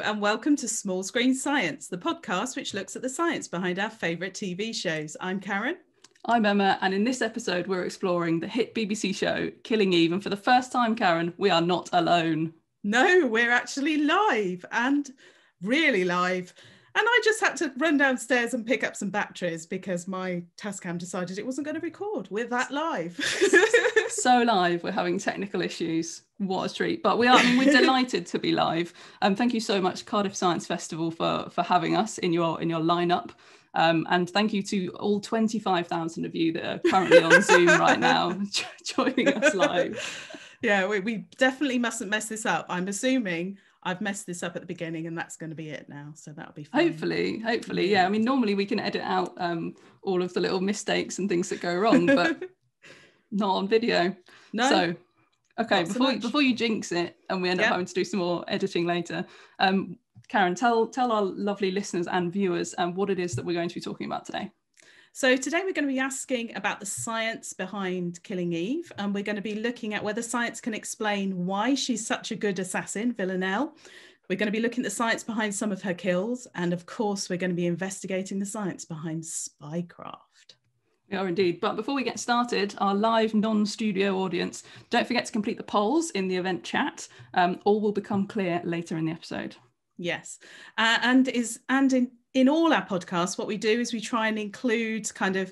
and welcome to Small Screen Science, the podcast which looks at the science behind our favourite TV shows. I'm Karen. I'm Emma, and in this episode we're exploring the hit BBC show Killing Eve, and for the first time, Karen, we are not alone. No, we're actually live, and really live. And I just had to run downstairs and pick up some batteries because my Tascam decided it wasn't going to record. We're that live. So live, we're having technical issues. What a treat. But we're delighted to be live. Thank you so much, Cardiff Science Festival, for having us in your lineup. And thank you to all 25,000 of you that are currently on Zoom right now, joining us live. Yeah, we definitely mustn't mess this up. I'm assuming I've messed this up at the beginning and that's going to be it now. So that'll be fine. Hopefully. Yeah. I mean, normally we can edit out all of the little mistakes and things that go wrong, but not on video. No. So, okay, before you jinx it and we end up having to do some more editing later, Karen, tell our lovely listeners and viewers what it is that we're going to be talking about today. So today we're going to be asking about the science behind Killing Eve, and we're going to be looking at whether science can explain why she's such a good assassin, Villanelle. We're going to be looking at the science behind some of her kills, and of course we're going to be investigating the science behind spycraft. We are indeed. But before we get started, our live non-studio audience, don't forget to complete the polls in the event chat. All will become clear later in the episode. Yes, in all our podcasts, what we do is we try and include kind of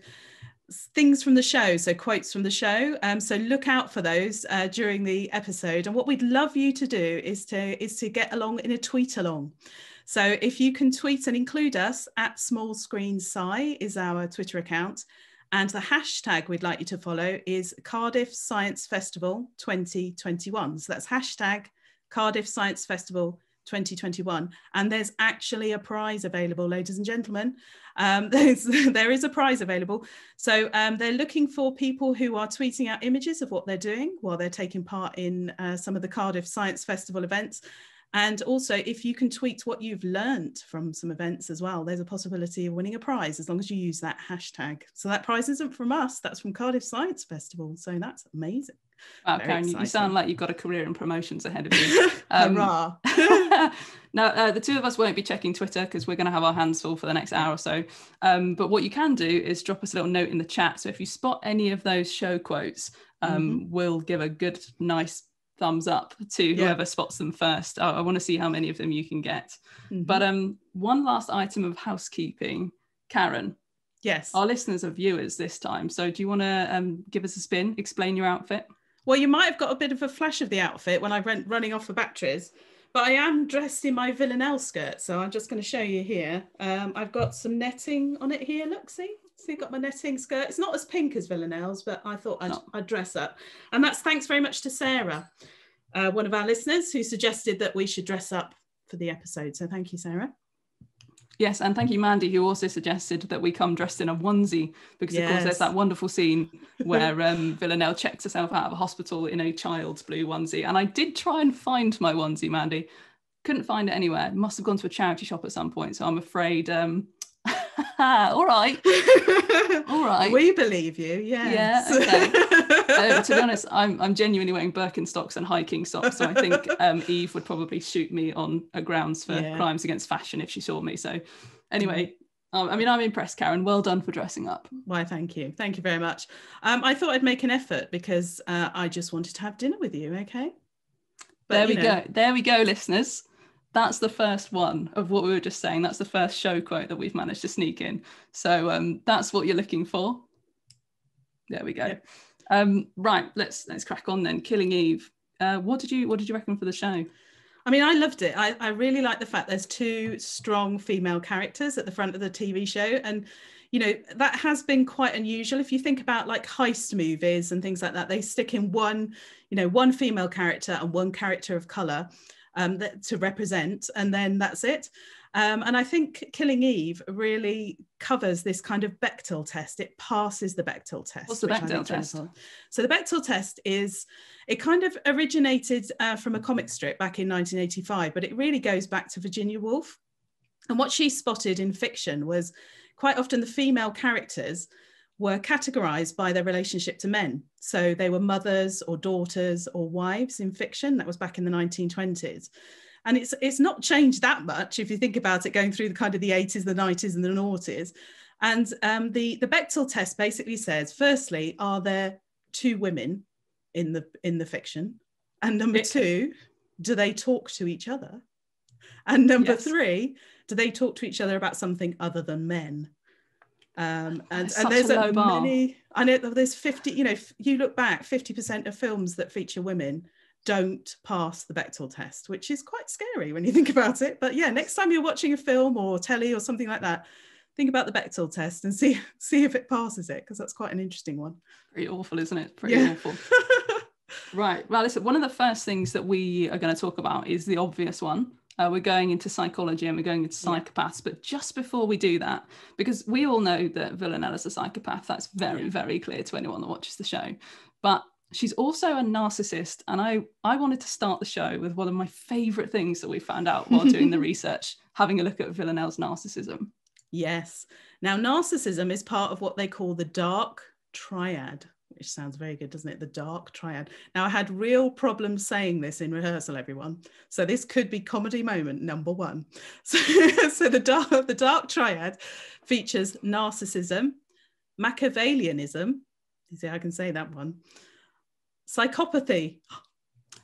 things from the show, so quotes from the show. So look out for those during the episode. And what we'd love you to do is to get along in a tweet along. So if you can tweet and include us at Small Screen Sci is our Twitter account. And the hashtag we'd like you to follow is Cardiff Science Festival 2021. So that's hashtag Cardiff Science Festival 2021, and there's actually a prize available, ladies and gentlemen. There is a prize available. So they're looking for people who are tweeting out images of what they're doing while they're taking part in some of the Cardiff Science Festival events. And also, if you can tweet what you've learned from some events as well, there's a possibility of winning a prize as long as you use that hashtag. So that prize isn't from us, that's from Cardiff Science Festival. So that's amazing. Wow, Karen, you sound like you've got a career in promotions ahead of you. Hurrah. Now, the two of us won't be checking Twitter because we're going to have our hands full for the next hour or so. But what you can do is drop us a little note in the chat. So if you spot any of those show quotes, we'll give a good, nice thumbs up to whoever spots them first. I want to see how many of them you can get. But one last item of housekeeping, Karen. Yes. Our listeners are viewers this time. So do you want to give us a spin, explain your outfit? Well, you might have got a bit of a flash of the outfit when I went running off for batteries, but I am dressed in my Villanelle skirt. So I'm just going to show you here. I've got some netting on it here. Look, see, I've got my netting skirt. It's not as pink as Villanelle's, but I thought I'd dress up. And that's thanks very much to Sarah, one of our listeners, who suggested that we should dress up for the episode. So thank you, Sarah. Yes, and thank you, Mandy, who also suggested that we come dressed in a onesie, because, of course, there's that wonderful scene where Villanelle checks herself out of a hospital in a child's blue onesie. And I did try and find my onesie, Mandy. Couldn't find it anywhere. Must have gone to a charity shop at some point. So I'm afraid... all right. We believe you, yes. Yeah, okay. To be honest, I'm genuinely wearing Birkenstocks and hiking socks, so I think Eve would probably shoot me on grounds for crimes against fashion if she saw me. So anyway, I'm impressed, Karen. Well done for dressing up. Why, thank you very much. I thought I'd make an effort because I just wanted to have dinner with you. Okay, but there we go, listeners. That's the first one of what we were just saying. That's the first show quote that we've managed to sneak in. So that's what you're looking for. There we go. Yep. Right, let's crack on then. Killing Eve. What did you reckon for the show? I mean, I loved it. I really like the fact there's two strong female characters at the front of the TV show. And, you know, that has been quite unusual. If you think about like heist movies and things like that, they stick in one female character and one character of colour. To represent, and then that's it. And I think Killing Eve really covers this kind of Bechdel test. It passes the Bechdel test. What's the Bechdel test? So the Bechdel test it kind of originated from a comic strip back in 1985, but it really goes back to Virginia Woolf. And what she spotted in fiction was quite often the female characters were categorized by their relationship to men. So they were mothers or daughters or wives in fiction. That was back in the 1920s. And it's not changed that much if you think about it, going through the kind of the 80s, the 90s and the noughties. And the Bechdel test basically says, firstly, are there two women in the fiction? And number two, do they talk to each other? And number three, do they talk to each other about something other than men? And there's a many, I know there's 50, you know, if you look back, 50% of films that feature women don't pass the Bechdel test, which is quite scary when you think about it. But yeah, next time you're watching a film or telly or something like that, think about the Bechdel test and see if it passes it, because that's quite an interesting one. Pretty awful, isn't it? Pretty awful. Right. Well, listen, one of the first things that we are going to talk about is the obvious one. We're going into psychology and we're going into psychopaths. But just before we do that, because we all know that Villanelle is a psychopath, that's very, very clear to anyone that watches the show. But she's also a narcissist. And I wanted to start the show with one of my favourite things that we found out while doing the research, having a look at Villanelle's narcissism. Yes. Now, narcissism is part of what they call the dark triad, which sounds very good, doesn't it? The dark triad. Now, I had real problems saying this in rehearsal, everyone. So this could be comedy moment number one. So the dark triad features narcissism, Machiavellianism. You see, I can say that one. Psychopathy.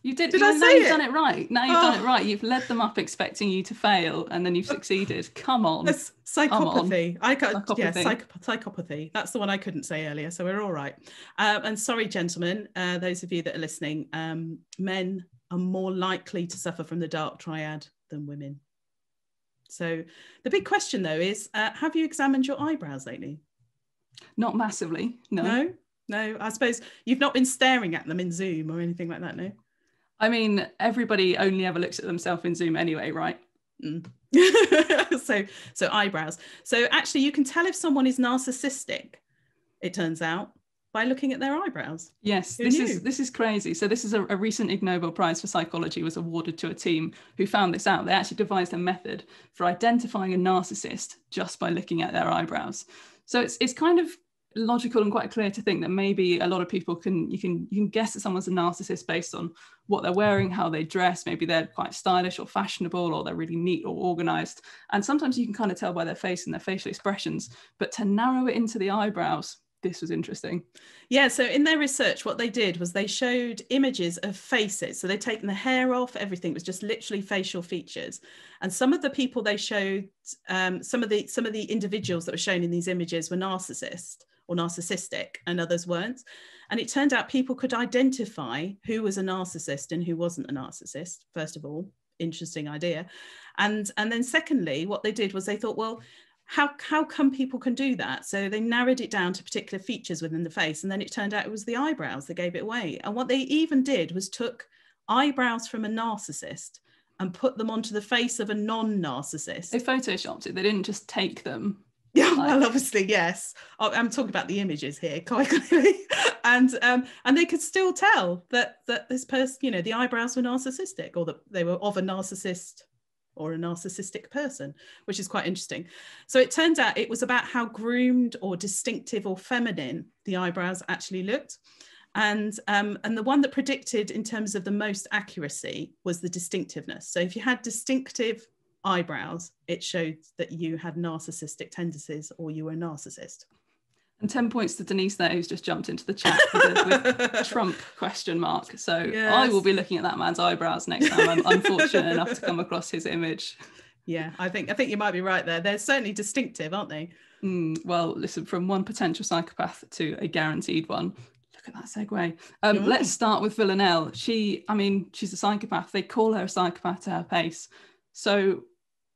You did. Did I say you've done it right. Now you've done it right. You've led them up expecting you to fail, and then you've succeeded. Come on. That's psychopathy. Psychopathy. Psychopathy. That's the one I couldn't say earlier, so we're all right. And sorry, gentlemen, those of you that are listening, men are more likely to suffer from the dark triad than women. So the big question, though, is have you examined your eyebrows lately? Not massively. No. No. I suppose you've not been staring at them in Zoom or anything like that, no? I mean, everybody only ever looks at themselves in Zoom anyway, right? So eyebrows. So actually, you can tell if someone is narcissistic, it turns out, by looking at their eyebrows. Yes, this is crazy. So this is a recent Ig Nobel Prize for Psychology was awarded to a team who found this out. They actually devised a method for identifying a narcissist just by looking at their eyebrows. So it's kind of logical and quite clear to think that maybe a lot of people you can guess that someone's a narcissist based on what they're wearing, how they dress. Maybe they're quite stylish or fashionable, or they're really neat or organized. And sometimes you can kind of tell by their face and their facial expressions. But to narrow it into the eyebrows, this was interesting. Yeah, so in their research, what they did was they showed images of faces. So they'd taken the hair off, everything was just literally facial features. And some of the people they showed, some of the individuals that were shown in these images were narcissistic, and others weren't. And it turned out people could identify who was a narcissist and who wasn't a narcissist. First of all, interesting idea. And then secondly, what they did was they thought, well, how come people can do that? So they narrowed it down to particular features within the face. And then it turned out it was the eyebrows that gave it away. And what they even did was took eyebrows from a narcissist and put them onto the face of a non-narcissist. They photoshopped it. They didn't just take them. Yeah, well, obviously, yes. I'm talking about the images here, quite clearly, and they could still tell that this person, you know, the eyebrows were narcissistic, or that they were of a narcissist or a narcissistic person, which is quite interesting. So it turns out it was about how groomed or distinctive or feminine the eyebrows actually looked, and the one that predicted in terms of the most accuracy was the distinctiveness. So if you had distinctive eyebrows, it showed that you had narcissistic tendencies or you were a narcissist. And 10 points to Denise there, who's just jumped into the chat with Trump ? So yes. I will be looking at that man's eyebrows next time I'm unfortunate enough to come across his image. Yeah, I think you might be right there. They're certainly distinctive, aren't they? Well, listen, from one potential psychopath to a guaranteed one. Look at that segue. Let's start with Villanelle. She's a psychopath. They call her a psychopath to her face. So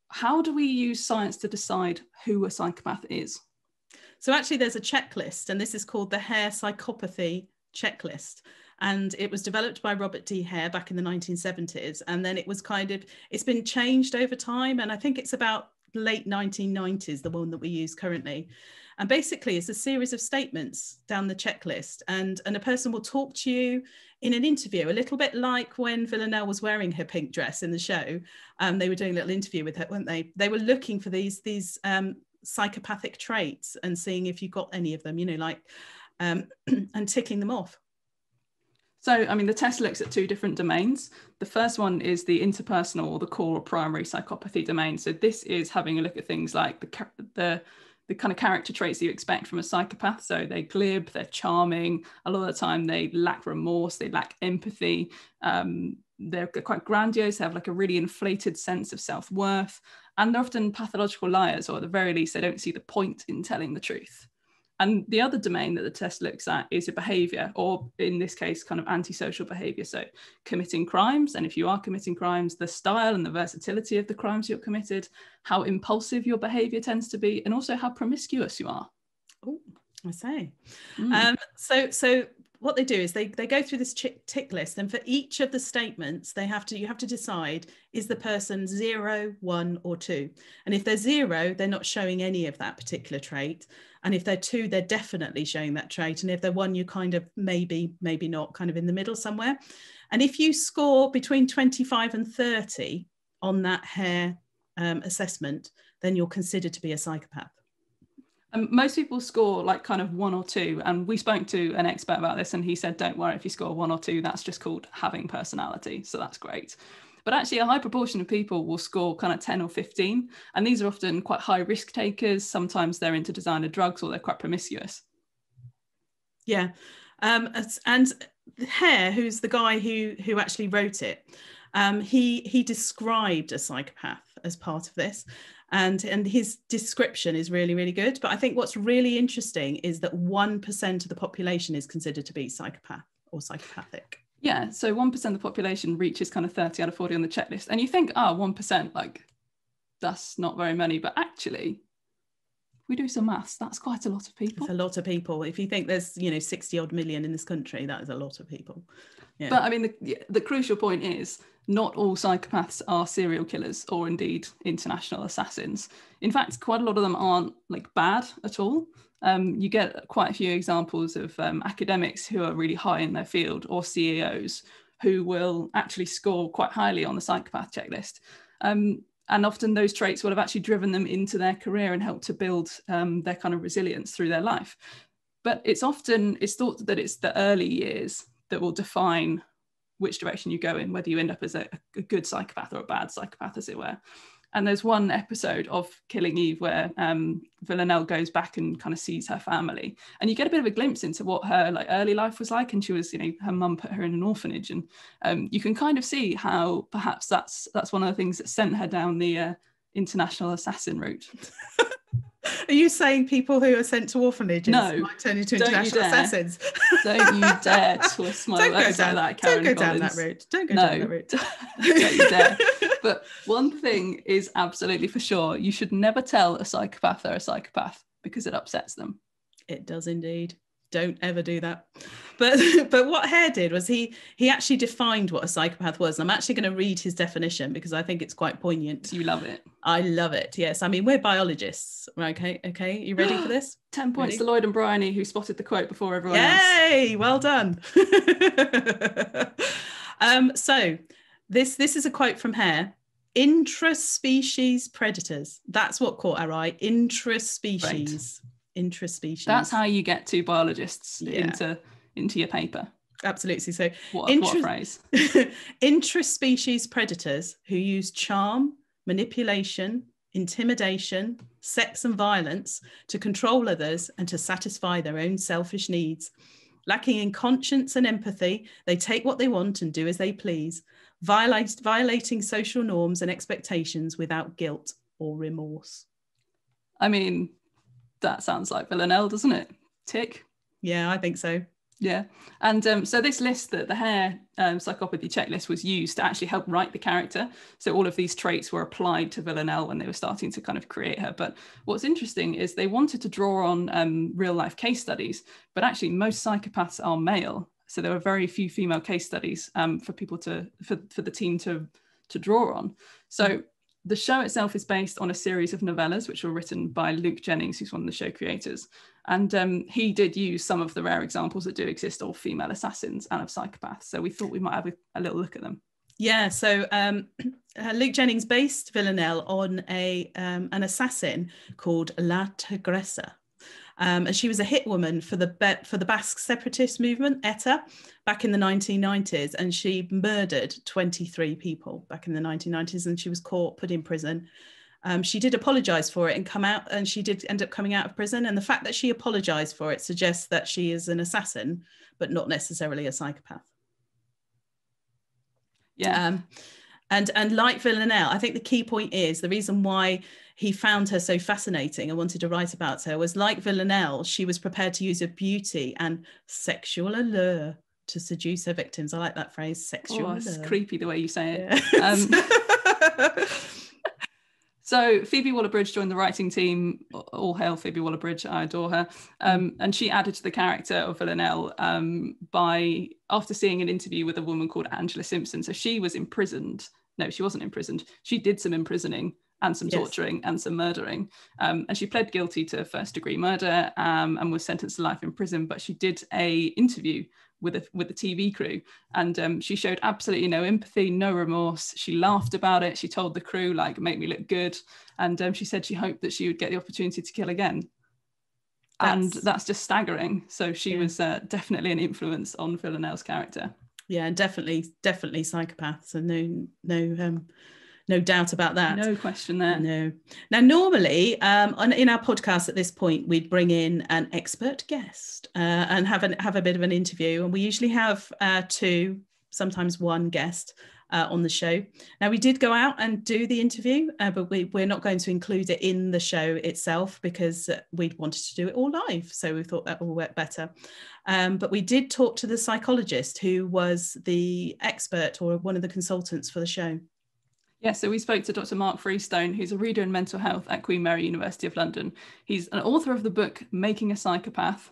how do we use science to decide who a psychopath is? So actually there's a checklist, and this is called the Hare Psychopathy Checklist. And it was developed by Robert D. Hare back in the 1970s. And then it's been changed over time. And I think it's about late 1990s, the one that we use currently. And basically it's a series of statements down the checklist, and a person will talk to you in an interview, a little bit like when Villanelle was wearing her pink dress in the show. They were doing a little interview with her, weren't they? They were looking for these psychopathic traits and seeing if you got any of them, you know, like, and ticking them off. So, I mean, the test looks at two different domains. The first one is the interpersonal or the core or primary psychopathy domain. So this is having a look at things like the kind of character traits that you expect from a psychopath. So they're glib, they're charming. A lot of the time they lack remorse, they lack empathy. They're quite grandiose, they have like a really inflated sense of self-worth. And they're often pathological liars, or at the very least, they don't see the point in telling the truth. And the other domain that the test looks at is your behavior, or in this case, kind of antisocial behavior. So committing crimes, and if you are committing crimes, the style and the versatility of the crimes you've committed, how impulsive your behavior tends to be, and also how promiscuous you are. Oh, I say. So what they do is they go through this tick list, and for each of the statements, you have to decide, is the person 0, 1, or 2? And if they're 0, they're not showing any of that particular trait. And if they're 2, they're definitely showing that trait. And if they're 1, you're kind of maybe not, kind of in the middle somewhere. And if you score between 25 and 30 on that Hare assessment, then you're considered to be a psychopath. Most people score like kind of 1 or 2, and we spoke to an expert about this, and he said, don't worry if you score 1 or 2, that's just called having personality, so that's great. But actually a high proportion of people will score kind of 10 or 15, and these are often quite high risk takers. Sometimes they're into designer drugs, or they're quite promiscuous. Yeah. And Hare, who's the guy who actually wrote it, he described a psychopath as part of this. And his description is really, really good. But I think what's really interesting is that 1% of the population is considered to be psychopath or psychopathic. Yeah, so 1% of the population reaches kind of 30 out of 40 on the checklist. And you think, 1%, like, that's not very many. But actually, we do some maths, that's quite a lot of people. It's a lot of people. If you think there's, 60 odd million in this country, that is a lot of people. Yeah. But I mean, the crucial point is not all psychopaths are serial killers or indeed international assassins. In fact, quite a lot of them aren't like bad at all. You get quite a few examples of academics who are really high in their field, or CEOs who will actually score quite highly on the psychopath checklist. And often those traits will have actually driven them into their career and helped to build their kind of resilience through their life. But it's thought that it's the early years that will define which direction you go in, whether you end up as a good psychopath or a bad psychopath, as it were. And there's one episode of Killing Eve where Villanelle goes back and kind of sees her family, and you get a bit of a glimpse into what her like early life was like. And she was, her mum put her in an orphanage, and you can kind of see how perhaps that's one of the things that sent her down the international assassin route. Are you saying people who are sent to orphanages might turn into international assassins? Don't you dare twist my words like that, Karen. Don't go down that route. Don't go down that route. Don't you dare. But one thing is absolutely for sure, you should never tell a psychopath they're a psychopath, because it upsets them. It does indeed. Don't ever do that. But what Hare did was he actually defined what a psychopath was. And I'm actually going to read his definition because I think it's quite poignant. You love it. I love it. Yes. I mean, we're biologists. Okay. You ready for this? 10 points ready? To Lloyd and Bryony, who spotted the quote before everyone else. Yay! Well done. So this is a quote from Hare. Intraspecies predators. That's what caught our eye. Intraspecies. Right. Intraspecies. That's how you get two biologists into your paper. Absolutely. So what a phrase. Intraspecies predators who use charm, manipulation, intimidation, sex and violence to control others and to satisfy their own selfish needs. Lacking in conscience and empathy, they take what they want and do as they please, violating social norms and expectations without guilt or remorse. I mean, that sounds like Villanelle, doesn't it? Tick. Yeah, I think so. Yeah. And so this list, that the Hare psychopathy checklist, was used to actually help write the character. So all of these traits were applied to Villanelle when they were starting to kind of create her. But what's interesting is they wanted to draw on real life case studies, but actually most psychopaths are male. So there were very few female case studies for people for the team to draw on. So the show itself is based on a series of novellas which were written by Luke Jennings, who's one of the show creators. And he did use some of the rare examples that do exist of female assassins and of psychopaths. So we thought we might have a little look at them. Yeah, so Luke Jennings based Villanelle on an assassin called La Tigressa. And she was a hit woman for the Basque separatist movement, ETA, back in the 1990s. And she murdered 23 people back in the 1990s, and she was caught, put in prison. She did apologize for it and come out, and she did end up coming out of prison. And the fact that she apologized for it suggests that she is an assassin, but not necessarily a psychopath. Yeah. And like Villanelle, I think the key point is the reason why he found her so fascinating and wanted to write about her was, like Villanelle, she was prepared to use her beauty and sexual allure to seduce her victims. I like that phrase, sexual allure. It's creepy the way you say it. Yeah. So Phoebe Waller-Bridge joined the writing team. All hail Phoebe Waller-Bridge, I adore her. And she added to the character of Villanelle after seeing an interview with a woman called Angela Simpson. So she was imprisoned. No, she wasn't imprisoned. She did some imprisoning and some torturing and some murdering. And she pled guilty to first-degree murder and was sentenced to life in prison. But she did a interview with the TV crew, and she showed absolutely no empathy, no remorse. She laughed about it. She told the crew, like, make me look good. And she said she hoped that she would get the opportunity to kill again. And that's just staggering. So she was definitely an influence on Villanelle's character. Yeah, and definitely psychopaths, and no doubt about that. No question there. No. Now, normally in our podcast at this point, we'd bring in an expert guest and have a bit of an interview. And we usually have two, sometimes one guest on the show. Now, we did go out and do the interview, but we're not going to include it in the show itself because we'd wanted to do it all live. So we thought that will work better. But we did talk to the psychologist who was the expert or one of the consultants for the show. Yeah, so we spoke to Dr. Mark Freestone, who's a reader in mental health at Queen Mary University of London. He's an author of the book Making a Psychopath.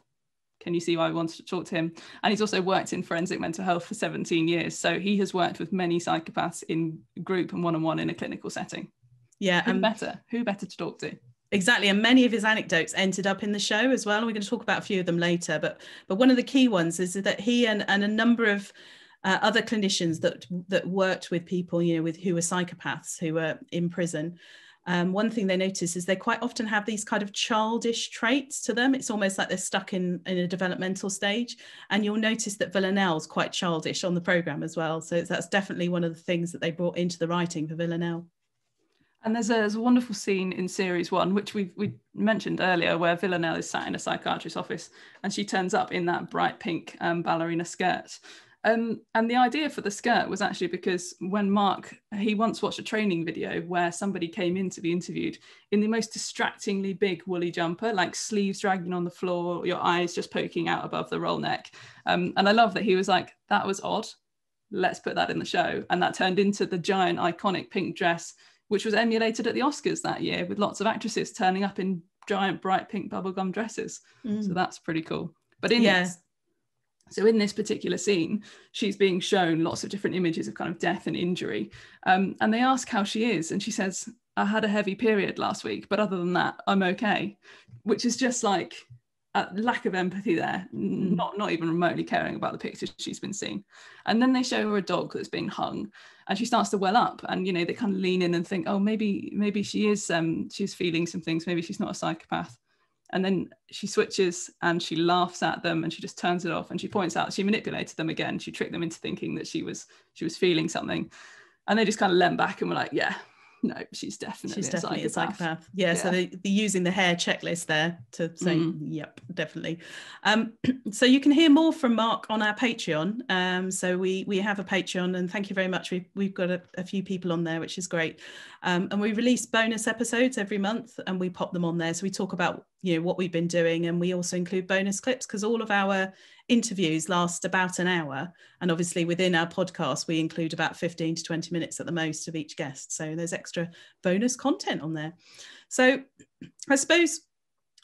Can you see why I wanted to talk to him? And he's also worked in forensic mental health for 17 years. So he has worked with many psychopaths in group and one-on-one in a clinical setting. Yeah. Who better to talk to? Exactly. And many of his anecdotes ended up in the show as well. And we're going to talk about a few of them later. But one of the key ones is that he and a number of other clinicians that worked with people, who were psychopaths who were in prison. One thing they notice is they quite often have these kind of childish traits to them. It's almost like they're stuck in a developmental stage. And you'll notice that Villanelle's quite childish on the programme as well. So that's definitely one of the things that they brought into the writing for Villanelle. And there's a wonderful scene in series 1, which we mentioned earlier, where Villanelle is sat in a psychiatrist's office and she turns up in that bright pink ballerina skirt. And the idea for the skirt was actually because when Mark, he once watched a training video where somebody came in to be interviewed in the most distractingly big woolly jumper, like sleeves dragging on the floor, your eyes just poking out above the roll neck. And I love that he was like, that was odd. Let's put that in the show. And that turned into the giant iconic pink dress, which was emulated at the Oscars that year with lots of actresses turning up in giant bright pink bubblegum dresses. So that's pretty cool. But in this particular scene, she's being shown lots of different images of kind of death and injury. And they ask how she is. And she says, I had a heavy period last week, but other than that, I'm okay. Which is just like a lack of empathy there, not even remotely caring about the pictures she's been seeing. And then they show her a dog that's being hung and she starts to well up. And, they kind of lean in and think, oh, maybe she is, she's feeling some things. Maybe she's not a psychopath. And then she switches and she laughs at them and she just turns it off. And she points out she manipulated them again. She tricked them into thinking that she was feeling something. And they just kind of leant back and were like, yeah, no, she's definitely a psychopath. Yeah, so they're using the hair checklist there to say, yep, definitely. So you can hear more from Mark on our Patreon. So we have a Patreon, and thank you very much. We've got a few people on there, which is great. And we release bonus episodes every month, and we pop them on there. So we talk about what we've been doing, and we also include bonus clips because all of our interviews last about an hour, and obviously within our podcast we include about 15 to 20 minutes at the most of each guest, so there's extra bonus content on there. So I suppose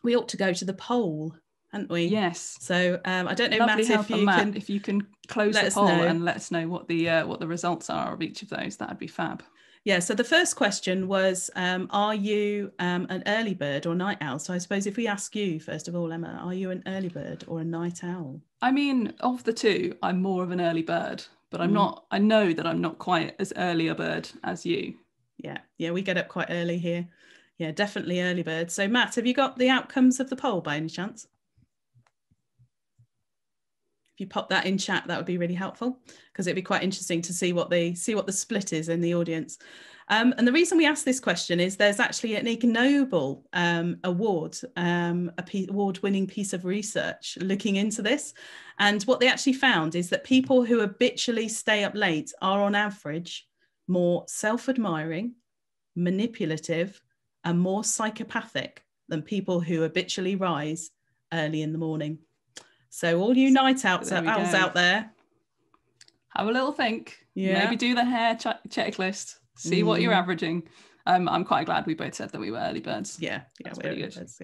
we ought to go to the poll, hadn't we? Yes. So I don't know, Matt, if you can close the poll and let us know what the results are of each of those, that'd be fab. Yeah, so the first question was, are you an early bird or night owl? So I suppose if we ask you, first of all, Emma, are you an early bird or a night owl? I mean, of the two, I'm more of an early bird, but I'm not, I know that I'm not quite as early a bird as you. Yeah, we get up quite early here. Yeah, definitely early birds. So Matt, have you got the outcomes of the poll by any chance? If you pop that in chat, that would be really helpful, because it'd be quite interesting to see what the split is in the audience. And the reason we asked this question is there's actually an Ig Nobel award, award-winning piece of research looking into this. And what they actually found is that people who habitually stay up late are on average more self-admiring, manipulative, and more psychopathic than people who habitually rise early in the morning. So all you night owls out there, have a little think. Yeah. Maybe do the hair checklist. See what you're averaging. I'm quite glad we both said that we were early birds. Yeah, that's pretty good. Birds,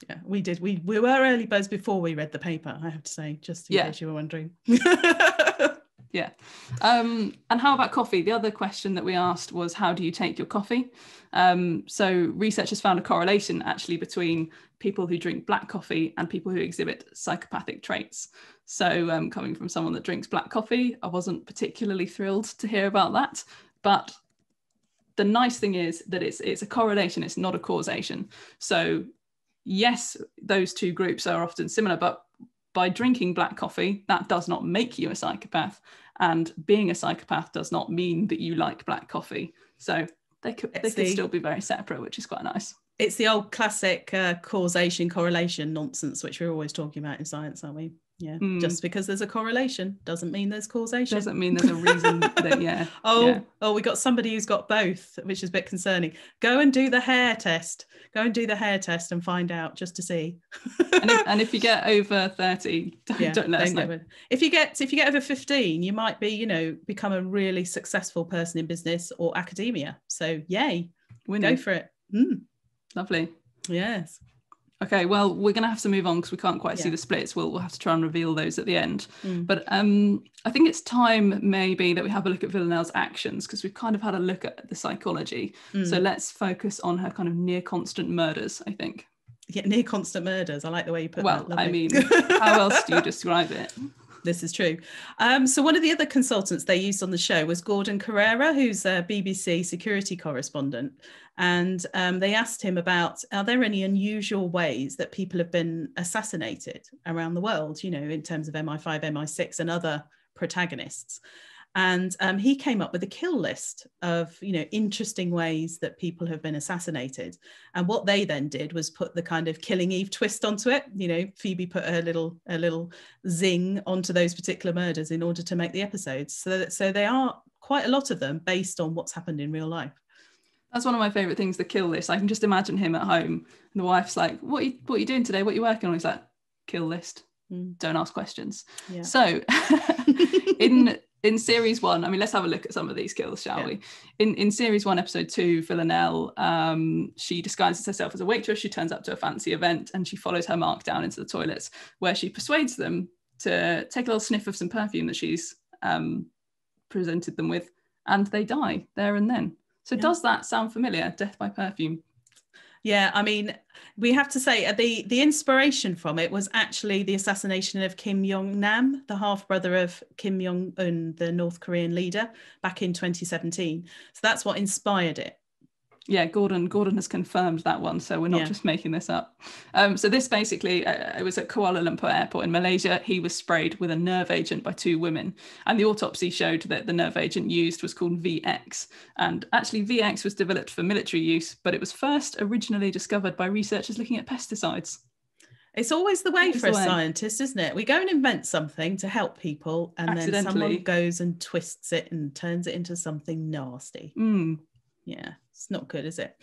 yeah, we did. We were early birds before we read the paper, I have to say, just in case you were wondering. Yeah. And how about coffee? The other question that we asked was, how do you take your coffee? So researchers found a correlation actually between people who drink black coffee and people who exhibit psychopathic traits. So coming from someone that drinks black coffee, I wasn't particularly thrilled to hear about that. But the nice thing is that it's a correlation, it's not a causation. So yes, those two groups are often similar, but by drinking black coffee, that does not make you a psychopath. And being a psychopath does not mean that you like black coffee. So they could still be very separate, which is quite nice. It's the old classic causation correlation nonsense, which we're always talking about in science, aren't we? Yeah. Just because there's a correlation doesn't mean there's causation. Doesn't mean there's a reason that, Oh, we got somebody who's got both, which is a bit concerning. Go and do the hair test. Go and do the hair test and find out, just to see. and if you get over 30, don't let us know. If you get over 15, you might be, become a really successful person in business or academia. So yay, winning. Go for it. Lovely. Yes. Okay, well, we're going to have to move on because we can't quite see the splits. We'll have to try and reveal those at the end. But I think it's time maybe that we have a look at Villanelle's actions, because we've kind of had a look at the psychology. So let's focus on her kind of near constant murders, I think. Yeah, near constant murders. I like the way you put that. Well, I mean, how else do you describe it? This is true. So one of the other consultants they used on the show was Gordon Carrera, who's a BBC security correspondent. And they asked him about, are there any unusual ways that people have been assassinated around the world, in terms of MI5, MI6 and other protagonists. And he came up with a kill list of, interesting ways that people have been assassinated. And what they then did was put the kind of Killing Eve twist onto it. Phoebe put a little zing onto those particular murders in order to make the episodes. So they are quite a lot of them based on what's happened in real life. That's one of my favourite things, the kill list. I can just imagine him at home and the wife's like, what are you doing today? What are you working on? He's like, kill list. Don't ask questions. Yeah. So in series 1, I mean, let's have a look at some of these kills, shall we? In series 1, episode 2, Villanelle, she disguises herself as a waitress. She turns up to a fancy event and she follows her mark down into the toilets, where she persuades them to take a little sniff of some perfume that she's presented them with, and they die there and then. So does that sound familiar? Death by perfume. Yeah, I mean, we have to say the inspiration from it was actually the assassination of Kim Jong-nam, the half-brother of Kim Jong-un, the North Korean leader, back in 2017. So that's what inspired it. Yeah, Gordon has confirmed that one, so we're not just making this up. So this basically, it was at Kuala Lumpur Airport in Malaysia. He was sprayed with a nerve agent by 2 women. And the autopsy showed that the nerve agent used was called VX. And actually VX was developed for military use, but it was first originally discovered by researchers looking at pesticides. It's always the way for a scientist, isn't it? We go and invent something to help people, and then someone goes and twists it and turns it into something nasty. Yeah, it's not good, is it?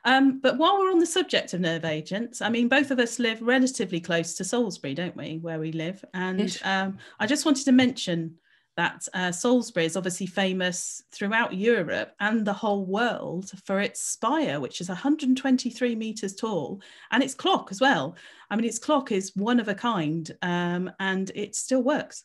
But while we're on the subject of nerve agents, I mean, both of us live relatively close to Salisbury, don't we, where we live? And I just wanted to mention that Salisbury is obviously famous throughout Europe and the whole world for its spire, which is 123 metres tall, and its clock as well. I mean, its clock is one of a kind, and it still works.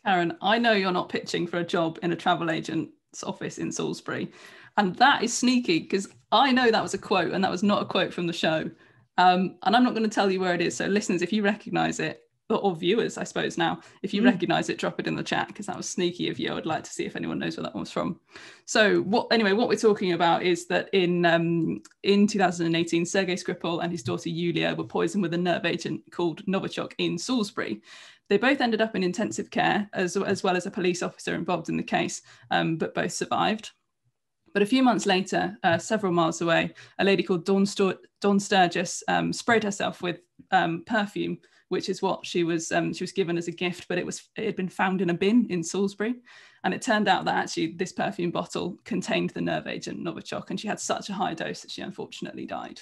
Karen, I know you're not pitching for a job in a travel agent's office in Salisbury, and that is sneaky because I know that was a quote and that was not a quote from the show, and I'm not going to tell you where it is, so listeners, if you recognise it, or viewers, I suppose now. If you recognise it, drop it in the chat, because that was sneaky of you. I would like to see if anyone knows where that one was from. So what we're talking about is that in 2018, Sergei Skripal and his daughter Yulia were poisoned with a nerve agent called Novichok in Salisbury. They both ended up in intensive care, as well as a police officer involved in the case, but both survived. But a few months later, several miles away, a lady called Dawn Sturgis sprayed herself with perfume, which is what she was given as a gift, but it had been found in a bin in Salisbury. And it turned out that actually this perfume bottle contained the nerve agent Novichok, and she had such a high dose that she unfortunately died.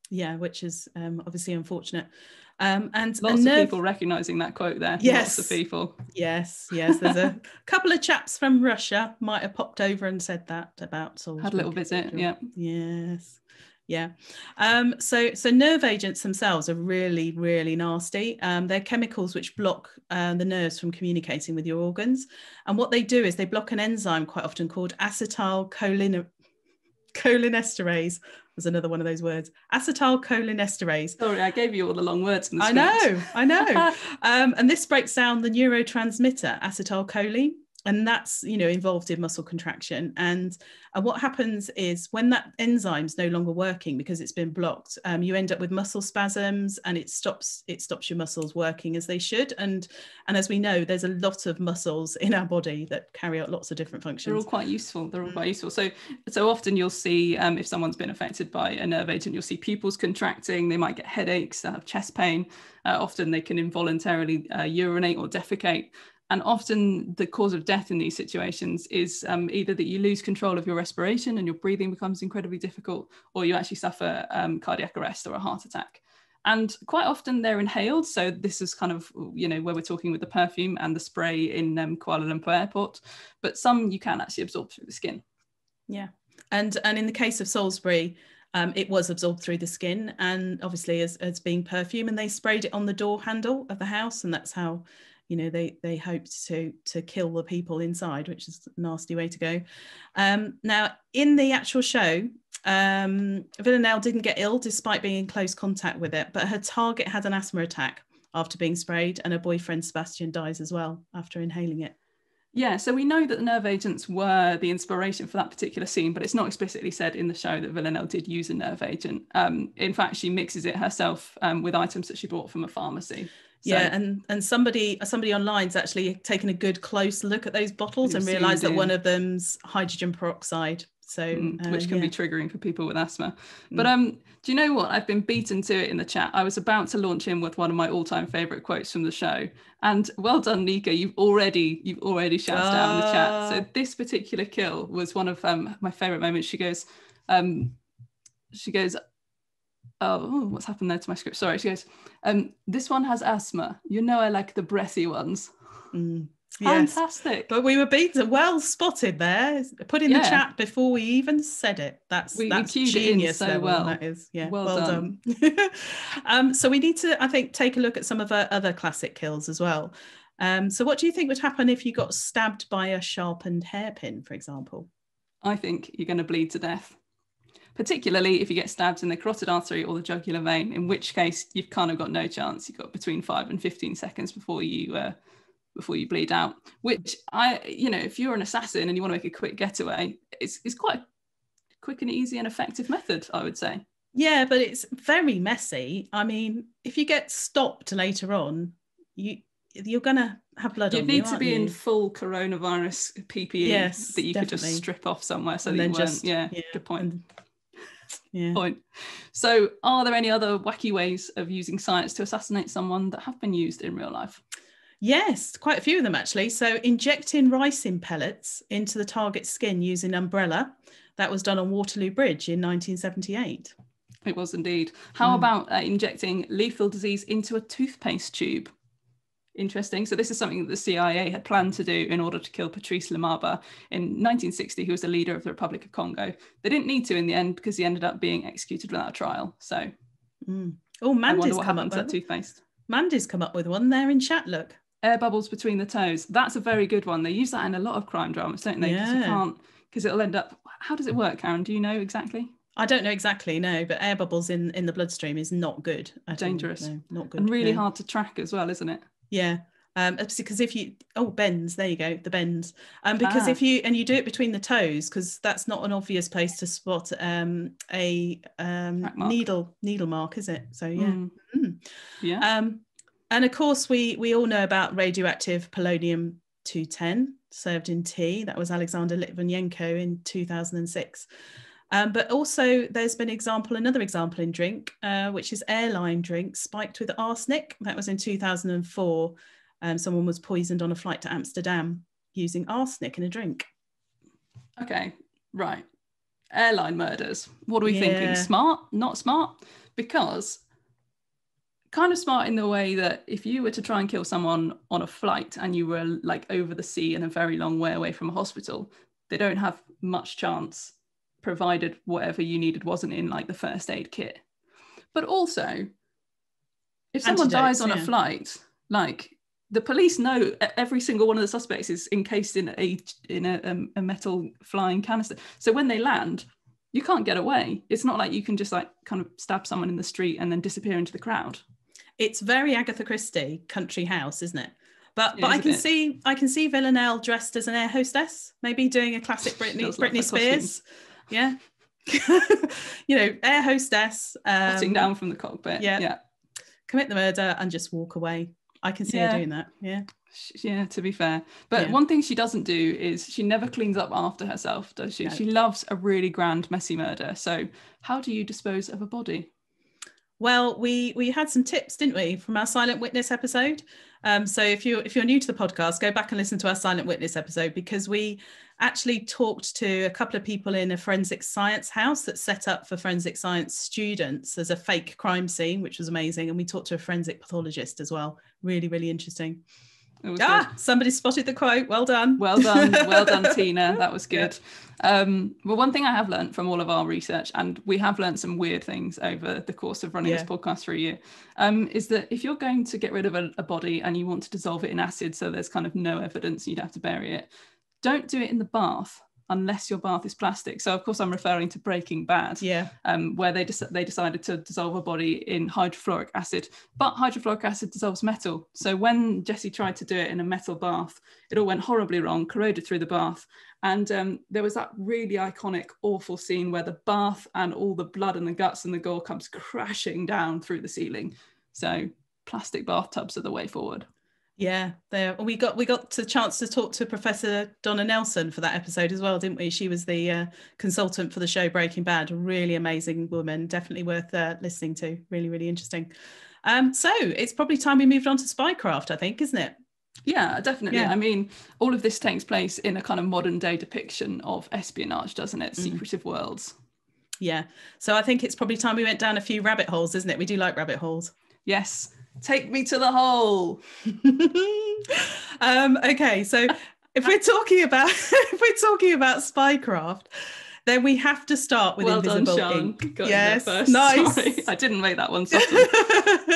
Yeah, which is obviously unfortunate. And lots of people recognising that quote there. Yes. Lots of people. Yes. There's a couple of chaps from Russia might have popped over and said that about Salisbury. Had a little visit, yeah. Yes. Yeah. So nerve agents themselves are really, really nasty. They're chemicals which block the nerves from communicating with your organs. And what they do is they block an enzyme quite often called acetylcholinesterase. Was another one of those words. Acetylcholinesterase. Sorry, I gave you all the long words in the script. I know. And this breaks down the neurotransmitter acetylcholine, and that's involved in muscle contraction. And what happens is when that enzyme's no longer working because it's been blocked, you end up with muscle spasms, and it stops your muscles working as they should. And as we know, there's a lot of muscles in our body that carry out lots of different functions. They're all quite useful. So often you'll see if someone's been affected by a nerve agent, you'll see pupils contracting. They might get headaches, they'll have chest pain. Often they can involuntarily urinate or defecate. And often the cause of death in these situations is either that you lose control of your respiration and your breathing becomes incredibly difficult, or you actually suffer cardiac arrest or a heart attack. And quite often they're inhaled. So this is kind of, where we're talking with the perfume and the spray in Kuala Lumpur airport. But some you can actually absorb through the skin. Yeah. And in the case of Salisbury, it was absorbed through the skin, and obviously as being perfume, and they sprayed it on the door handle of the house, and that's how they hoped to kill the people inside, which is a nasty way to go. Now, in the actual show, Villanelle didn't get ill despite being in close contact with it, but her target had an asthma attack after being sprayed, and her boyfriend Sebastian dies as well after inhaling it. Yeah, so we know that the nerve agents were the inspiration for that particular scene, but it's not explicitly said in the show that Villanelle did use a nerve agent. In fact, she mixes it herself with items that she bought from a pharmacy. So, yeah, and somebody online's actually taken a good close look at those bottles and realised that one of them's hydrogen peroxide. So which can be triggering for people with asthma. But do you know what? I've been beaten to it in the chat. I was about to launch in with one of my all-time favourite quotes from the show. And well done, Nika. You've already shouted out in the chat. So this particular kill was one of my favourite moments. She goes, oh, what's happened there to my script? Sorry. She goes, this one has asthma. I like the breathy ones. Yes. Fantastic. But we were beaten. Well spotted there. Put in the chat before we even said it. That's genius so level. well. That is, yeah. Well done. So we need to, I think, take a look at some of our other classic kills as well. So what do you think would happen if you got stabbed by a sharpened hairpin, for example? I think you're going to bleed to death. Particularly if you get stabbed in the carotid artery or the jugular vein, in which case you've kind of got no chance. You've got between 5 and 15 seconds before you bleed out, which if you're an assassin and you want to make a quick getaway, it's quite a quick and easy and effective method, I would say. Yeah, but it's very messy. I mean, if you get stopped later on, you're gonna have blood on you. You need to be in full coronavirus PPE that you could just strip off somewhere so that you weren't. Good point. Point. So are there any other wacky ways of using science to assassinate someone that have been used in real life? Yes, quite a few of them actually. So injecting ricin pellets into the target's skin using umbrella, that was done on Waterloo Bridge in 1978. It was indeed. How about injecting lethal disease into a toothpaste tube? Interesting. So this is something that the CIA had planned to do in order to kill Patrice Lumumba in 1960, who was the leader of the Republic of Congo. They didn't need to in the end because he ended up being executed without a trial. So, Mandy's come up with that toothpaste. Mandy's come up with one there in chat. Look, air bubbles between the toes. That's a very good one. They use that in a lot of crime dramas, don't they? Because it'll end up. How does it work, Karen? Do you know exactly? I don't know exactly, no, but air bubbles in the bloodstream is not good. Dangerous. No, not good. And really hard to track as well, isn't it? Yeah. Because if you bends, there you go, the bends. Because if you do it between the toes, because that's not an obvious place to spot a needle mark, is it? So yeah. Yeah. And of course we all know about radioactive polonium 210 served in tea. That was Alexander Litvinenko in 2006. But also there's been another example in drink, which is airline drink spiked with arsenic. That was in 2004. Someone was poisoned on a flight to Amsterdam using arsenic in a drink. Okay, right. Airline murders. What are we thinking? Smart? Not smart? Because kind of smart in the way that if you were to try and kill someone on a flight and you were like over the sea and a very long way away from a hospital, they don't have much chance, provided whatever you needed wasn't in like the first aid kit. But also, if someone dies on a flight, like the police know every single one of the suspects is encased in a metal flying canister. So when they land, you can't get away. It's not like you can just like kind of stab someone in the street and then disappear into the crowd. It's very Agatha Christie country house, isn't it? But I can see Villanelle dressed as an air hostess, maybe doing a classic Britney Spears. Yeah. Air hostess. Cutting down from the cockpit. Yeah. Commit the murder and just walk away. I can see her doing that. Yeah, to be fair. But one thing she doesn't do is she never cleans up after herself, does she? No. She loves a really grand, messy murder. So how do you dispose of a body? Well, we had some tips, didn't we, from our Silent Witness episode? So if you're new to the podcast, go back and listen to our Silent Witness episode, because we actually talked to a couple of people in a forensic science house that's set up for forensic science students as a fake crime scene, which was amazing. And we talked to a forensic pathologist as well. Really, really interesting. Somebody spotted the quote. Well done. Well done, Tina. That was good. Well, one thing I have learned from all of our research, and we have learned some weird things over the course of running this podcast for a year, is that if you're going to get rid of a body and you want to dissolve it in acid so there's kind of no evidence, you'd have to bury it, don't do it in the bath unless your bath is plastic. So of course I'm referring to Breaking Bad, where they decided to dissolve a body in hydrofluoric acid, but hydrofluoric acid dissolves metal. So when Jesse tried to do it in a metal bath, it all went horribly wrong, corroded through the bath. And there was that really iconic, awful scene where the bath and all the blood and the guts and the gore comes crashing down through the ceiling. So plastic bathtubs are the way forward. Yeah, we got the chance to talk to Professor Donna Nelson for that episode as well, didn't we? She was the consultant for the show Breaking Bad. A really amazing woman, definitely worth listening to. Really, really interesting. So it's probably time we moved on to spycraft, I think, isn't it? Yeah, definitely. I mean, all of this takes place in a kind of modern day depiction of espionage, doesn't it? Secretive worlds. Yeah. So I think it's probably time we went down a few rabbit holes, isn't it? We do like rabbit holes. Yes. Take me to the hole. Okay, so if we're talking about spycraft, then we have to start with invisible ink. Yes, nice. Sorry, I didn't make that one subtle.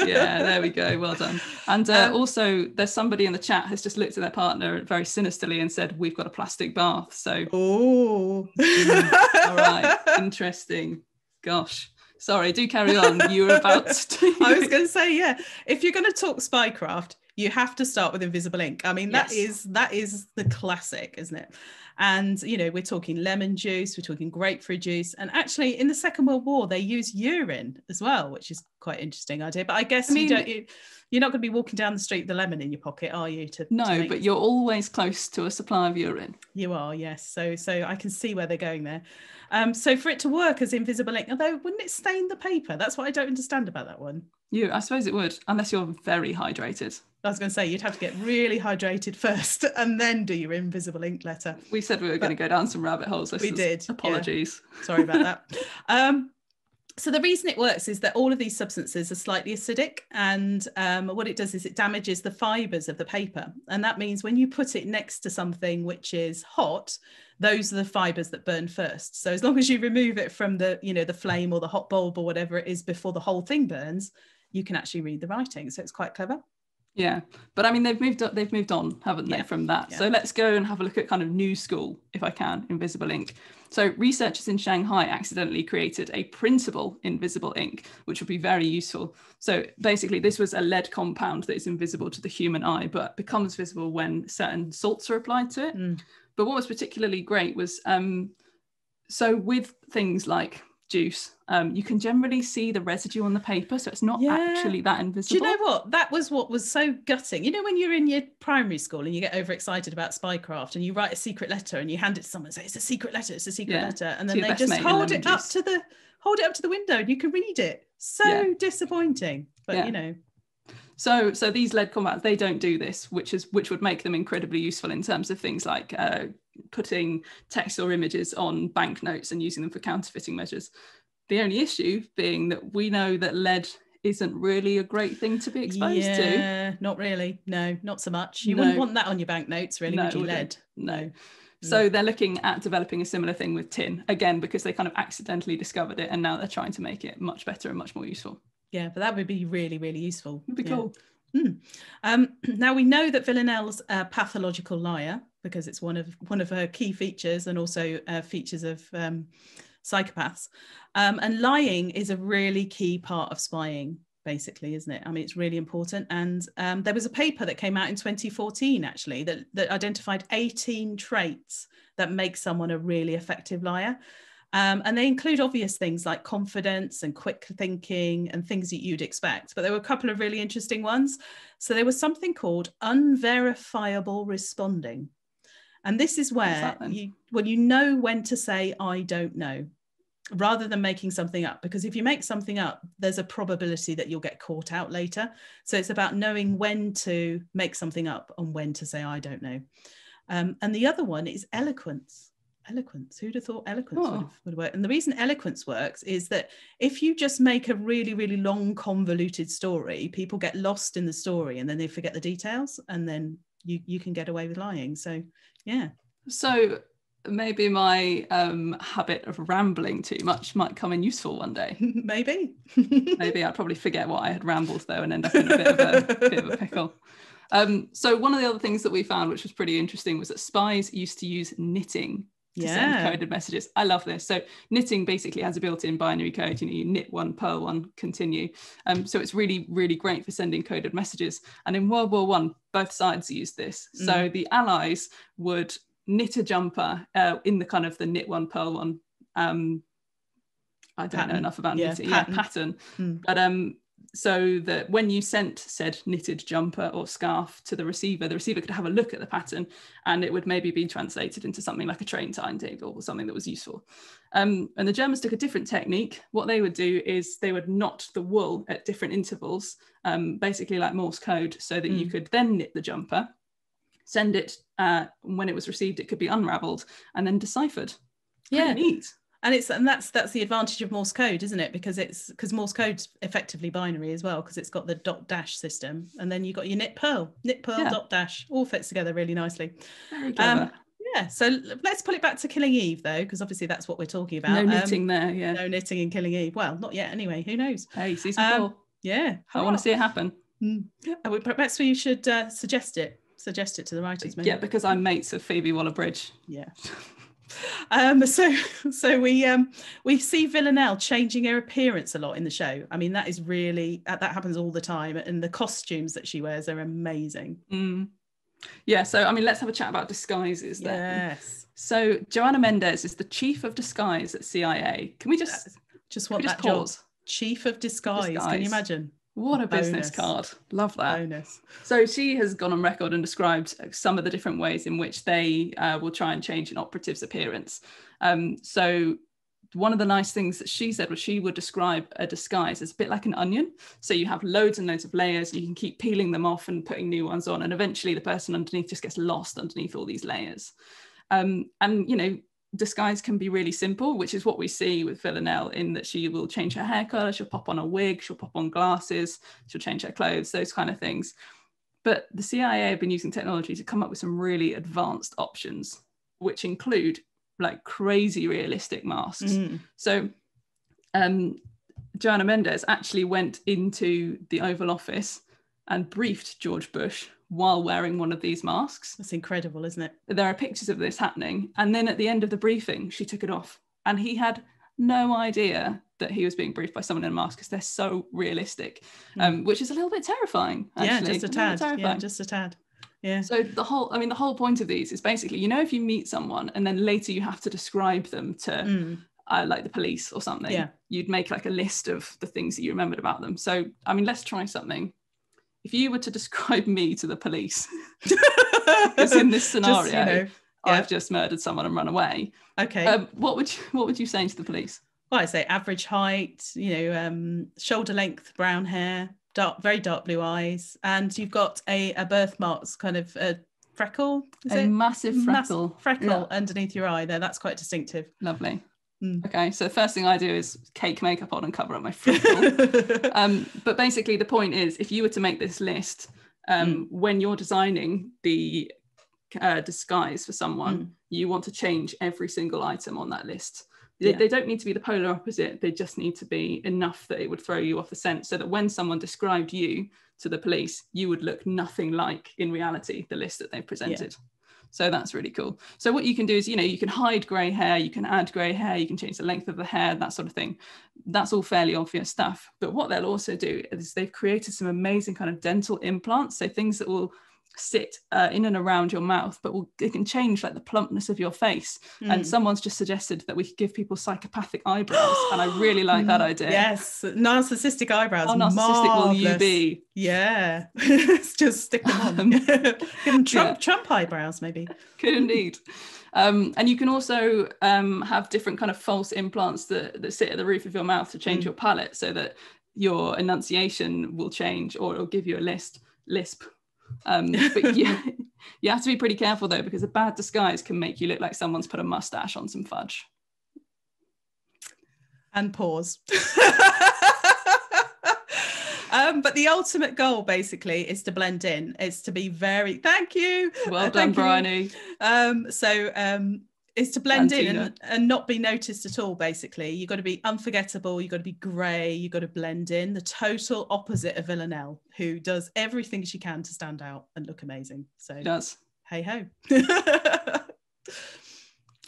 Yeah, there we go. Well done. And also, there's somebody in the chat has just looked at their partner very sinisterly and said, "We've got a plastic bath." So, all right, interesting. Gosh. Sorry, do carry on. You were about to. I was going to say, if you're going to talk spycraft, you have to start with invisible ink. I mean, that is the classic, isn't it? And, we're talking lemon juice, we're talking grapefruit juice. And actually, in the Second World War, they used urine as well, which is quite an interesting idea. But I guess you're not going to be walking down the street with the lemon in your pocket, are you? But you're always close to a supply of urine. You are, yes. So I can see where they're going there. So for it to work as invisible ink, although wouldn't it stain the paper? That's what I don't understand about that one. I suppose it would, unless you're very hydrated. I was going to say, you'd have to get really hydrated first and then do your invisible ink letter. We said we were going to go down some rabbit holes. We did. Apologies. Yeah. Sorry about that. So the reason it works is that all of these substances are slightly acidic, and what it does is it damages the fibres of the paper. And that means when you put it next to something which is hot, those are the fibres that burn first. So as long as you remove it from the flame or the hot bulb or whatever it is before the whole thing burns, you can actually read the writing. So it's quite clever. Yeah, but I mean they've moved on, haven't they, from that? So let's go and have a look at kind of new school, if I can, invisible ink. So researchers in Shanghai accidentally created a printable invisible ink, which would be very useful. So basically this was a lead compound that is invisible to the human eye, but becomes visible when certain salts are applied to it. But what was particularly great was, so with things like juice, you can generally see the residue on the paper, so it's not actually that invisible. Do you know what? That was what was so gutting. You know, when you're in your primary school and you get overexcited about spycraft and you write a secret letter and you hand it to someone and say, it's a secret letter, it's a secret letter. And then they just hold it up to the window and you can read it. So disappointing. But you know. So these lead compounds, they don't do this, which would make them incredibly useful in terms of things like putting text or images on banknotes and using them for counterfeiting measures. The only issue being that we know that lead isn't really a great thing to be exposed to. Yeah, not really. No, not so much. You wouldn't want that on your banknotes, really, would you? Lead? No. So they're looking at developing a similar thing with tin, again, because they kind of accidentally discovered it and now they're trying to make it much better and much more useful. Yeah, but that would be really, really useful. It'd be cool. Now we know that Villanelle's a pathological liar because it's one of her key features and also features of psychopaths. And lying is a really key part of spying, basically, isn't it? I mean, it's really important. And there was a paper that came out in 2014, actually, that identified 18 traits that make someone a really effective liar. And they include obvious things like confidence and quick thinking and things that you'd expect. But there were a couple of really interesting ones. So there was something called unverifiable responding. And this is where you know when to say, I don't know, rather than making something up. Because if you make something up, there's a probability that you'll get caught out later. So it's about knowing when to make something up and when to say, I don't know. And the other one is eloquence. Who'd have thought eloquence would work? And the reason eloquence works is that if you just make a really, really long, convoluted story, people get lost in the story and then they forget the details and then you can get away with lying. So, yeah. So maybe my habit of rambling too much might come in useful one day. Maybe. Maybe I'd probably forget what I had rambled though and end up in a bit of a pickle. So one of the other things that we found, which was pretty interesting, was that spies used to use knitting to send coded messages. I love this. So knitting basically has a built-in binary code. You knit one, purl one, continue. So it's really, really great for sending coded messages. And in World War I, both sides used this. So the Allies would knit a jumper in the kind of the knit one, purl one. I don't know enough about knitting. Pattern. But so that when you sent said knitted jumper or scarf to the receiver could have a look at the pattern and it would maybe be translated into something like a train timetable or something that was useful. And the Germans took a different technique. What they would do is they would knot the wool at different intervals, basically like Morse code, so that you could then knit the jumper, send it, when it was received, it could be unraveled and then deciphered. Pretty neat. And that's the advantage of Morse code, isn't it? Because Morse code's effectively binary as well, because it's got the dot dash system, and then you've got your knit purl dot dash, all fits together really nicely. Very clever. So let's pull it back to Killing Eve though, because obviously that's what we're talking about. No knitting there, no knitting in Killing Eve. Well, not yet anyway, who knows. Hey, season 4. I want to see it happen. Perhaps we should suggest it to the writers, maybe. Yeah, because I'm mates with Phoebe Waller-Bridge. Yeah. So we see Villanelle changing her appearance a lot in the show. I mean, that is really, that happens all the time, and the costumes that she wears are amazing. Yeah, so I mean, let's have a chat about disguises then. Yes. So Joanna Mendez is the chief of disguise at CIA. Can we just want that job? Chief of disguise. Can you imagine? What a business card. Love that. Bonus. So she has gone on record and described some of the different ways in which they will try and change an operative's appearance. So one of the nice things that she said was she would describe a disguise as a bit like an onion. So you have loads and loads of layers. You can keep peeling them off and putting new ones on. And eventually the person underneath just gets lost underneath all these layers. And, disguise can be really simple, which is what we see with Villanelle, in that she will change her hair colour, she'll pop on a wig, she'll pop on glasses, she'll change her clothes, those kind of things. But the CIA have been using technology to come up with some really advanced options, which include like crazy realistic masks. So Joanna Mendez actually went into the Oval Office and briefed George Bush while wearing one of these masks. That's incredible, isn't it? There are pictures of this happening. And then at the end of the briefing, she took it off. And he had no idea that he was being briefed by someone in a mask, because they're so realistic, which is a little bit terrifying, actually. Yeah, just a tad. Yeah, just a tad. Yeah. So the whole point of these is basically, if you meet someone and then later you have to describe them to like the police or something, you'd make like a list of the things that you remembered about them. So, let's try something. If you were to describe me to the police, because in this scenario, I've just murdered someone and run away. Okay. What would you say to the police? Well, I say average height, shoulder length, brown hair, very dark blue eyes, and you've got a birthmarks, kind of a freckle. Massive freckle. Freckle underneath your eye there. That's quite distinctive. Lovely. Okay, so the first thing I do is cake makeup on and cover up my freckle. But basically the point is, if you were to make this list, when you're designing the disguise for someone, you want to change every single item on that list. They don't need to be the polar opposite. They just need to be enough that it would throw you off the scent, so that when someone described you to the police, you would look nothing like, in reality, the list that they've presented. So that's really cool. So what you can do is, you can hide grey hair, you can add grey hair, you can change the length of the hair, that sort of thing. That's all fairly obvious stuff. But what they'll also do is they've created some amazing kind of dental implants, so things that will sit in and around your mouth, but it can change like the plumpness of your face. And someone's just suggested that we could give people psychopathic eyebrows, and I really like that idea. Yes, narcissistic eyebrows. How narcissistic will you be? Yeah. Let's just stick them on. Give them Trump eyebrows, maybe. Could indeed. And you can also have different kind of false implants that sit at the roof of your mouth to change your palate, so that your enunciation will change, or it'll give you a lisp. But you have to be pretty careful though, because a bad disguise can make you look like someone's put a mustache on some fudge. And pause. But the ultimate goal basically is to blend in. It's to be very, thank you. Well done, Bryony. Is to blend in and not be noticed at all, basically. You've got to be unforgettable, you've got to be grey, you've got to blend in. The total opposite of Villanelle, who does everything she can to stand out and look amazing. So she does. Hey ho.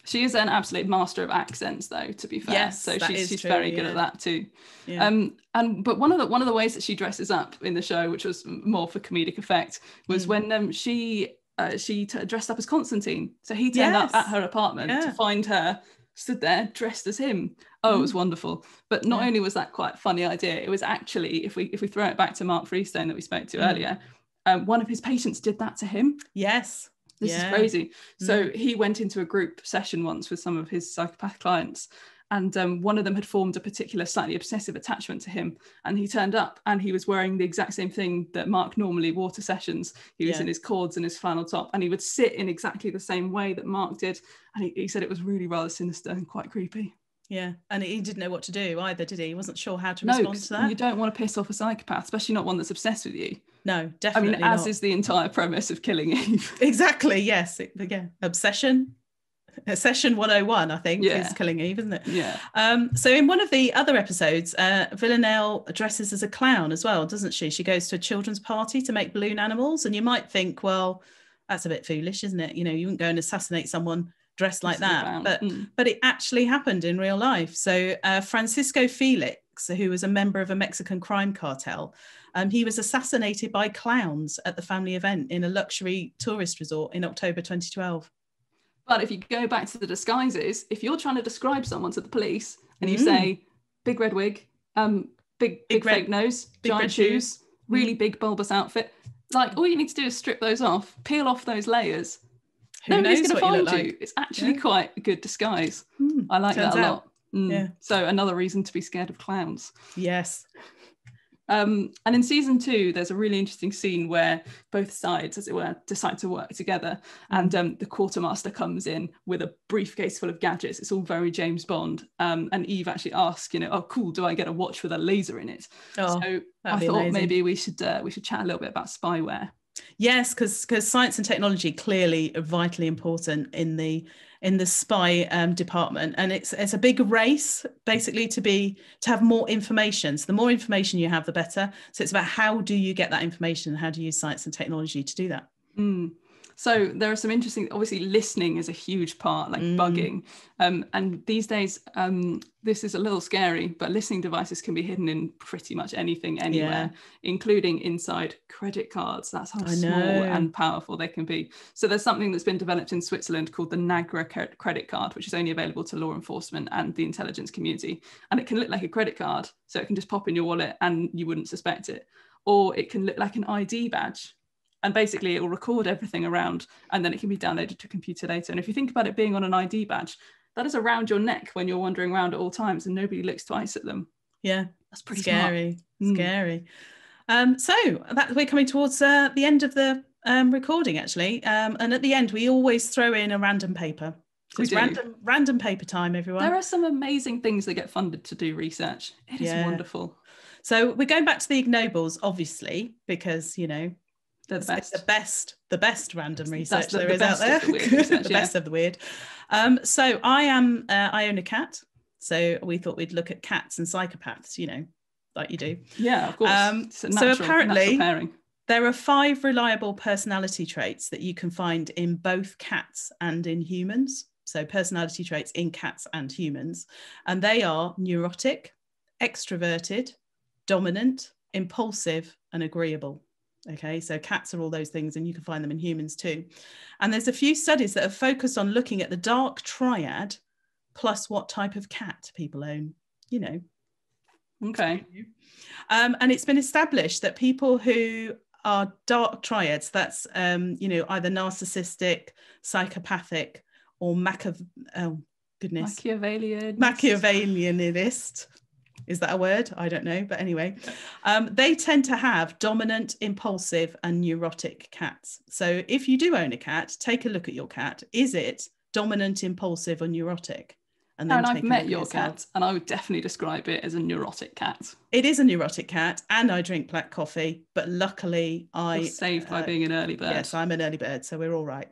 She is an absolute master of accents though, to be fair. Yes, so she's true, very good at that too. Yeah. But one of the ways that she dresses up in the show, which was more for comedic effect, was when she dressed up as Constantine. So he turned up at her apartment to find her stood there dressed as him. It was wonderful. But not only was that quite a funny idea, it was actually, if we throw it back to Mark Freestone that we spoke to earlier, one of his patients did that to him. Yes. This is crazy. So he went into a group session once with some of his psychopath clients, and one of them had formed a particular slightly obsessive attachment to him, and he turned up and he was wearing the exact same thing that Mark normally wore to sessions. He was in his cords and his flannel top, and he would sit in exactly the same way that Mark did, and he said it was really rather sinister and quite creepy. Yeah, and he didn't know what to do either, did he? He wasn't sure how to respond to that. You don't want to piss off a psychopath, especially not one that's obsessed with you. No, definitely as is the entire premise of Killing Eve. Exactly, yes. Obsession. Session 101, I think, is Killing Eve, isn't it? Yeah. So in one of the other episodes, Villanelle dresses as a clown as well, doesn't she? She goes to a children's party to make balloon animals, and you might think, well, that's a bit foolish, isn't it? You wouldn't go and assassinate someone dressed like that, but it actually happened in real life. So Francisco Felix, who was a member of a Mexican crime cartel, he was assassinated by clowns at the family event in a luxury tourist resort in October 2012. But if you go back to the disguises, if you're trying to describe someone to the police and you say big red wig, big fake nose, giant shoes, really big bulbous outfit, like all you need to do is strip those off, peel off those layers. Nobody's going to find you. It's actually quite a good disguise. I like that a lot. Yeah. So another reason to be scared of clowns. Yes. And in season 2, there's a really interesting scene where both sides, as it were, decide to work together. And the quartermaster comes in with a briefcase full of gadgets. It's all very James Bond. And Eve actually asks, oh, cool, do I get a watch with a laser in it? So I thought maybe we should chat a little bit about spyware. Yes, because science and technology clearly are vitally important in the in the spy department, and it's a big race basically to have more information. So the more information you have, the better. So it's about how do you get that information and how do you use science and technology to do that. So there are some interesting, obviously listening is a huge part, like bugging. And these days, this is a little scary, but listening devices can be hidden in pretty much anything, anywhere, including inside credit cards. That's how small and powerful they can be. So there's something that's been developed in Switzerland called the NAGRA credit card, which is only available to law enforcement and the intelligence community. And it can look like a credit card, so it can just pop in your wallet and you wouldn't suspect it. Or it can look like an ID badge. And basically it will record everything around, and then it can be downloaded to a computer later. And if you think about it being on an ID badge, that is around your neck when you're wandering around at all times and nobody looks twice at them. Yeah, that's pretty scary. Scary. So that we're coming towards the end of the recording, actually. And at the end, we always throw in a random paper. So it's random paper time, everyone. There are some amazing things that get funded to do research. It is wonderful. So we're going back to the Ig Nobles, obviously, because, you know, they're the best random research there is out there. The best of the weird. So I own a cat. So we thought we'd look at cats and psychopaths, you know, like you do. Yeah, of course. So apparently there are 5 reliable personality traits that you can find in both cats and in humans. So personality traits in cats and humans. And they are neurotic, extroverted, dominant, impulsive, and agreeable. Okay, so cats are all those things, and you can find them in humans too. And there's a few studies that have focused on looking at the dark triad plus what type of cat people own, you know. Okay. And it's been established that people who are dark triads, that's, you know, either narcissistic, psychopathic, or Machiavellianist. Is that a word? I don't know. But anyway, they tend to have dominant, impulsive and neurotic cats. So if you do own a cat, take a look at your cat. Is it dominant, impulsive or neurotic? And then I've met your cat and I would definitely describe it as a neurotic cat. It is a neurotic cat, and I drink black coffee, but luckily I was saved by being an early bird. Yes, I'm an early bird, so we're all right.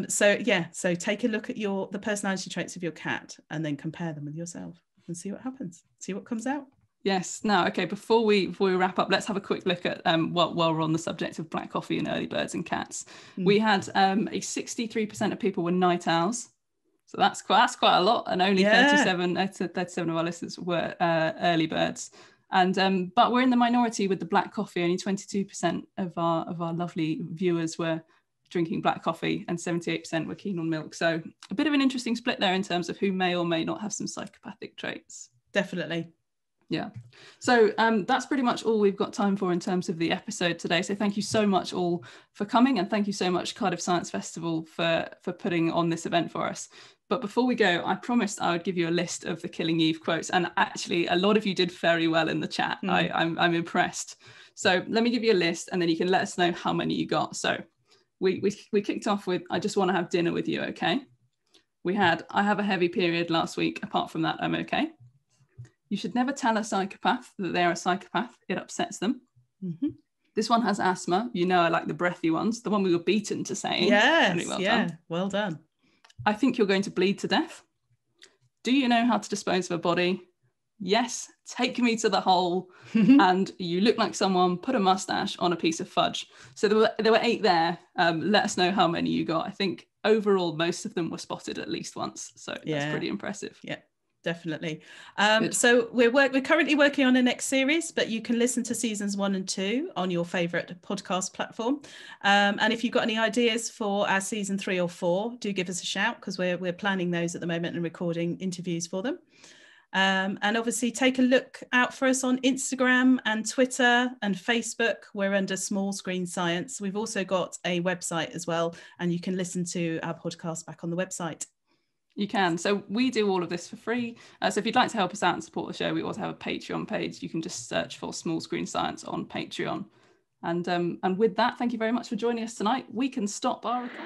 So take a look at the personality traits of your cat and then compare them with yourself and see what happens, see what comes out. Yes. Now, okay, before we wrap up, let's have a quick look at while we're on the subject of black coffee and early birds and cats. We had a 63% of people were night owls. So that's quite a lot, and only 37 of our listeners were early birds. And but we're in the minority with the black coffee. Only 22% of our lovely viewers were drinking black coffee, and 78% were keen on milk. So a bit of an interesting split there in terms of who may or may not have some psychopathic traits. Definitely. Yeah. So that's pretty much all we've got time for in terms of the episode today. So thank you so much all for coming, and thank you so much Cardiff Science Festival for putting on this event for us. But before we go, I promised I would give you a list of the Killing Eve quotes, and actually a lot of you did very well in the chat. I'm impressed. So let me give you a list, and then you can let us know how many you got. So we kicked off with, I just want to have dinner with you, okay? We had, I have a heavy period last week. Apart from that, I'm okay. You should never tell a psychopath that they're a psychopath. It upsets them. Mm-hmm. This one has asthma. You know, I like the breathy ones. The one we were beaten to saying. Yes, done. Well done. I think you're going to bleed to death. Do you know how to dispose of a body? Yes, take me to the hole. And you look like someone put a mustache on a piece of fudge. So there were 8 there. Let us know how many you got. I think overall, most of them were spotted at least once. So that's pretty impressive. Yeah. Definitely. So we're currently working on a next series, but you can listen to seasons 1 and 2 on your favorite podcast platform. And if you've got any ideas for our season 3 or 4, do give us a shout, because we're planning those at the moment and recording interviews for them. And obviously take a look out for us on Instagram and Twitter and Facebook. We're under Small Screen Science. We've also got a website as well, and you can listen to our podcast back on the website. You can. So we do all of this for free. So if you'd like to help us out and support the show, we also have a Patreon page. You can just search for Small Screen Science on Patreon. And with that, thank you very much for joining us tonight. We can stop our recording.